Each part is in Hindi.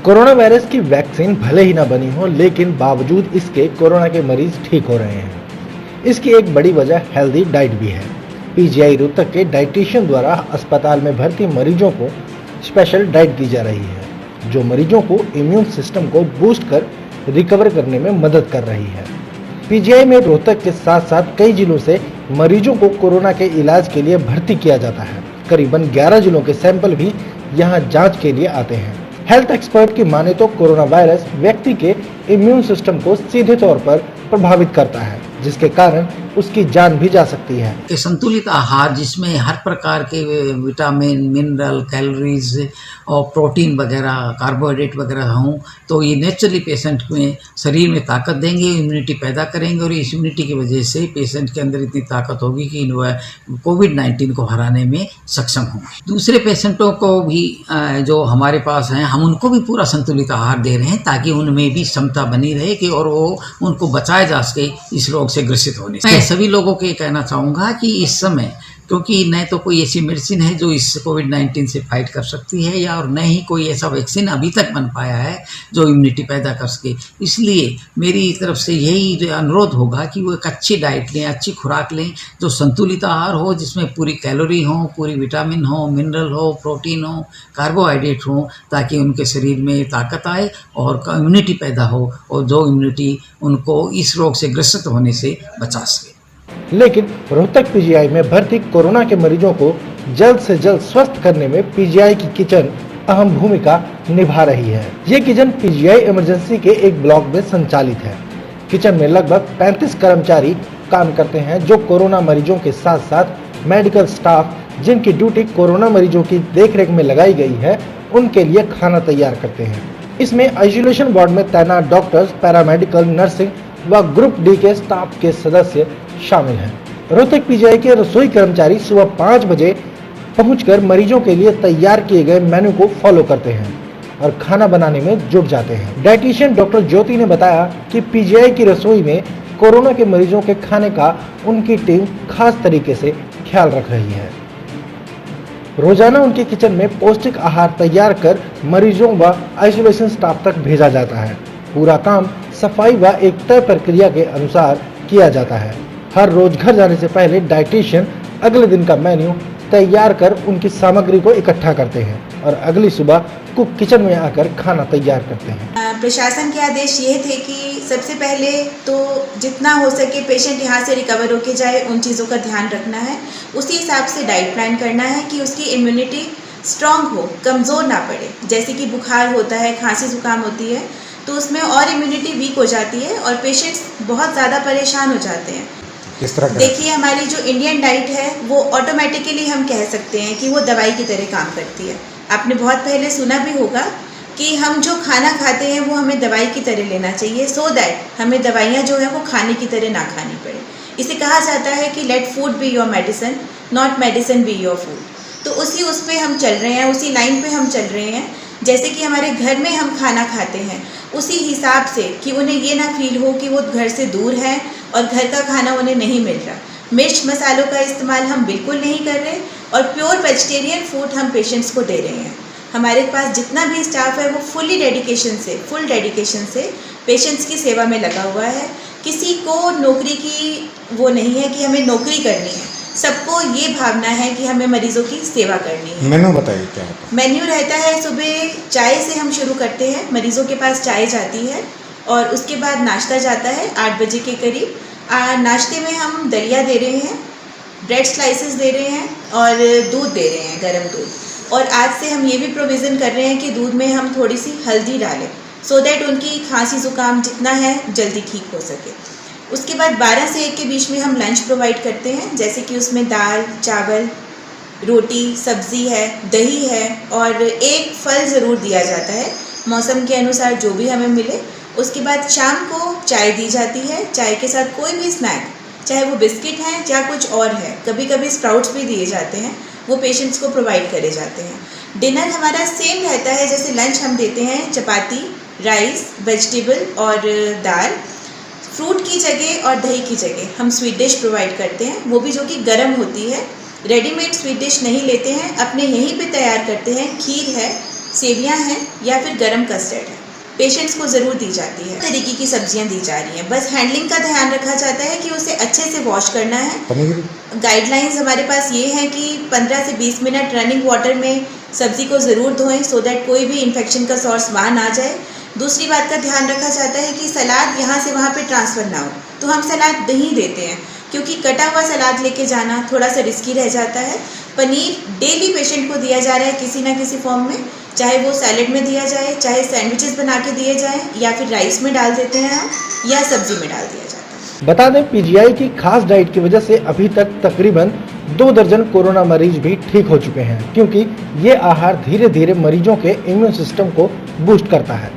कोरोना वायरस की वैक्सीन भले ही ना बनी हो, लेकिन बावजूद इसके कोरोना के मरीज ठीक हो रहे हैं। इसकी एक बड़ी वजह हेल्दी डाइट भी है। पीजीआई रोहतक के डाइटिशियन द्वारा अस्पताल में भर्ती मरीजों को स्पेशल डाइट दी जा रही है, जो मरीजों को इम्यून सिस्टम को बूस्ट कर रिकवर करने में मदद कर रही है। पीजीआई में रोहतक के साथ साथ कई जिलों से मरीजों को कोरोना के इलाज के लिए भर्ती किया जाता है। करीबन 11 जिलों के सैंपल भी यहाँ जांच के लिए आते हैं। हेल्थ एक्सपर्ट की माने तो कोरोना वायरस व्यक्ति के इम्यून सिस्टम को सीधे तौर पर प्रभावित करता है, जिसके कारण उसकी जान भी जा सकती है। कि संतुलित आहार जिसमें हर प्रकार के विटामिन, मिनरल, कैलोरीज और प्रोटीन वगैरह, कार्बोहाइड्रेट वगैरह हों, तो ये नेचुरली पेशेंट में शरीर में ताकत देंगे, इम्यूनिटी पैदा करेंगे और इस इम्यूनिटी की वजह से पेशेंट के अंदर इतनी ताकत होगी कि वह कोविड-19 को हराने में सक्षम होंगे। दूसरे पेशेंटों को भी जो हमारे पास हैं, हम उनको भी पूरा संतुलित आहार दे रहे हैं ताकि उनमें भी क्षमता बनी रहे कि और वो उनको बचाया जा सके इस रोग से ग्रसित होने से। मैं सभी लोगों को ये कहना चाहूँगा कि इस समय, क्योंकि न तो कोई ऐसी मेडिसिन है जो इस कोविड-19 से फाइट कर सकती है या और न ही कोई ऐसा वैक्सीन अभी तक बन पाया है जो इम्यूनिटी पैदा कर सके, इसलिए मेरी तरफ से यही अनुरोध होगा कि वो एक अच्छी डाइट लें, अच्छी खुराक लें, जो संतुलित आहार हो, जिसमें पूरी कैलोरी हो, पूरी विटामिन हो, मिनरल हो, प्रोटीन हो, कार्बोहाइड्रेट हो, ताकि उनके शरीर में ताकत आए और इम्यूनिटी पैदा हो और जो इम्यूनिटी उनको इस रोग से ग्रसित होने से बचा सके। लेकिन रोहतक पीजीआई में भर्ती कोरोना के मरीजों को जल्द से जल्द स्वस्थ करने में पीजीआई की किचन अहम भूमिका निभा रही है। ये किचन पीजीआई इमरजेंसी के एक ब्लॉक में संचालित है। किचन में लगभग 35 कर्मचारी काम करते हैं, जो कोरोना मरीजों के साथ साथ मेडिकल स्टाफ, जिनकी ड्यूटी कोरोना मरीजों की देखरेख में लगाई गई है, उनके लिए खाना तैयार करते हैं। इसमें आइसोलेशन वार्ड में तैनात डॉक्टर्स, पैरामेडिकल, नर्सिंग व ग्रुप डी के स्टाफ के सदस्य शामिल हैं। रोहतक पीजीआई के रसोई कर्मचारी सुबह 5 बजे पहुंचकर मरीजों के लिए तैयार किए गए मेन्यू को फॉलो करते हैं और खाना बनाने में जुट जाते हैं। डाइटिशियन डॉक्टर ज्योति ने बताया कि पीजीआई की रसोई में कोरोना के मरीजों के खाने का उनकी टीम खास तरीके से ख्याल रख रही है। रोजाना उनके किचन में पौष्टिक आहार तैयार कर मरीजों व आइसोलेशन स्टाफ तक भेजा जाता है। पूरा काम सफाई व एक तय प्रक्रिया के अनुसार किया जाता है। हर रोज घर जाने से पहले डाइटिशियन अगले दिन का मेन्यू तैयार कर उनकी सामग्री को इकट्ठा करते हैं और अगली सुबह कुक किचन में आकर खाना तैयार करते हैं। प्रशासन के आदेश ये थे कि सबसे पहले तो जितना हो सके पेशेंट यहाँ से रिकवर होके जाए, उन चीज़ों का ध्यान रखना है। उसी हिसाब से डाइट प्लान करना है कि उसकी इम्यूनिटी स्ट्रांग हो, कमज़ोर ना पड़े। जैसे कि बुखार होता है, खांसी जुकाम होती है, तो उसमें और इम्यूनिटी वीक हो जाती है और पेशेंट्स बहुत ज़्यादा परेशान हो जाते हैं। किस तरह? देखिए, हमारी जो इंडियन डाइट है वो ऑटोमेटिकली हम कह सकते हैं कि वो दवाई की तरह काम करती है। आपने बहुत पहले सुना भी होगा कि हम जो खाना खाते हैं वो हमें दवाई की तरह लेना चाहिए, सो दैट हमें दवाइयाँ जो है वो खाने की तरह ना खानी पड़े। इसे कहा जाता है कि let food be your medicine, not medicine be your food. तो उस पे हम चल रहे हैं, उसी लाइन पे हम चल रहे हैं। जैसे कि हमारे घर में हम खाना खाते हैं, उसी हिसाब से कि उन्हें ये ना फील हो कि वो घर से दूर है और घर का खाना उन्हें नहीं मिल रहा। मिर्च मसालों का इस्तेमाल हम बिल्कुल नहीं कर रहे और प्योर वेजिटेरियन फूड हम पेशेंट्स को दे रहे हैं। हमारे पास जितना भी स्टाफ है वो फुल डेडिकेशन से पेशेंट्स की सेवा में लगा हुआ है। किसी को नौकरी की वो नहीं है कि हमें नौकरी करनी है, सबको ये भावना है कि हमें मरीजों की सेवा करनी है। मेनू बताइए क्या होता है? मेन्यू रहता है, सुबह चाय से हम शुरू करते हैं। मरीजों के पास चाय जाती है और उसके बाद नाश्ता जाता है 8 बजे के करीब। नाश्ते में हम दलिया दे रहे हैं, ब्रेड स्लाइसेस दे रहे हैं और दूध दे रहे हैं, गर्म दूध। और आज से हम ये भी प्रोविज़न कर रहे हैं कि दूध में हम थोड़ी सी हल्दी डालें, सो दैट उनकी खांसी ज़ुकाम जितना है जल्दी ठीक हो सके। उसके बाद 12 से 1 के बीच में हम लंच प्रोवाइड करते हैं, जैसे कि उसमें दाल, चावल, रोटी, सब्ज़ी है, दही है और एक फल ज़रूर दिया जाता है, मौसम के अनुसार जो भी हमें मिले। उसके बाद शाम को चाय दी जाती है, चाय के साथ कोई भी स्नैक, चाहे वो बिस्किट हैं या कुछ और है, कभी कभी स्प्राउट्स भी दिए जाते हैं, वो पेशेंट्स को प्रोवाइड करे जाते हैं। डिनर हमारा सेम रहता है, जैसे लंच हम देते हैं चपाती, राइस, वेजिटेबल और दाल। फ्रूट की जगह और दही की जगह हम स्वीट डिश प्रोवाइड करते हैं, वो भी जो कि गर्म होती है। रेडीमेड स्वीट डिश नहीं लेते हैं, अपने यहीं पे तैयार करते हैं। खीर है, सेवियां हैं या फिर गरम कस्टर्ड है, पेशेंट्स को ज़रूर दी जाती है। तरीके की सब्जियां दी जा रही हैं, बस हैंडलिंग का ध्यान रखा जाता है कि उसे अच्छे से वॉश करना है। पनीर गाइडलाइंस हमारे पास ये है कि 15 से 20 मिनट रनिंग वाटर में सब्ज़ी को ज़रूर धोएं, सो दैट कोई भी इन्फेक्शन का सोर्स वहाँ ना जाए। दूसरी बात का ध्यान रखा जाता है कि सलाद यहाँ से वहाँ पे ट्रांसफ़र ना हो, तो हम सलाद नहीं देते हैं, क्योंकि कटा हुआ सलाद लेके जाना थोड़ा सा रिस्की रह जाता है। पनीर डेली पेशेंट को दिया जा रहा है किसी ना किसी फॉर्म में, चाहे वो सैलेड में दिया जाए, चाहे सैंडविचेस बना के दिए जाए, या फिर राइस में डाल देते हैं हम, या सब्जी में डाल दिया जाता है। बता दें, पीजीआई की खास डाइट की वजह से अभी तक तकरीबन 2 दर्जन कोरोना मरीज भी ठीक हो चुके हैं, क्योंकि ये आहार धीरे धीरे मरीजों के इम्यून सिस्टम को बूस्ट करता है,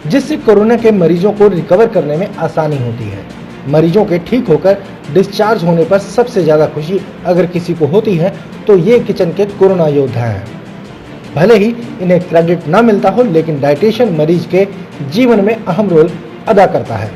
जिससे कोरोना के मरीजों को रिकवर करने में आसानी होती है। मरीजों के ठीक होकर डिस्चार्ज होने पर सबसे ज़्यादा खुशी अगर किसी को होती है तो ये किचन के कोरोना योद्धा हैं। भले ही इन्हें क्रेडिट ना मिलता हो, लेकिन डाइटिशियन मरीज के जीवन में अहम रोल अदा करता है।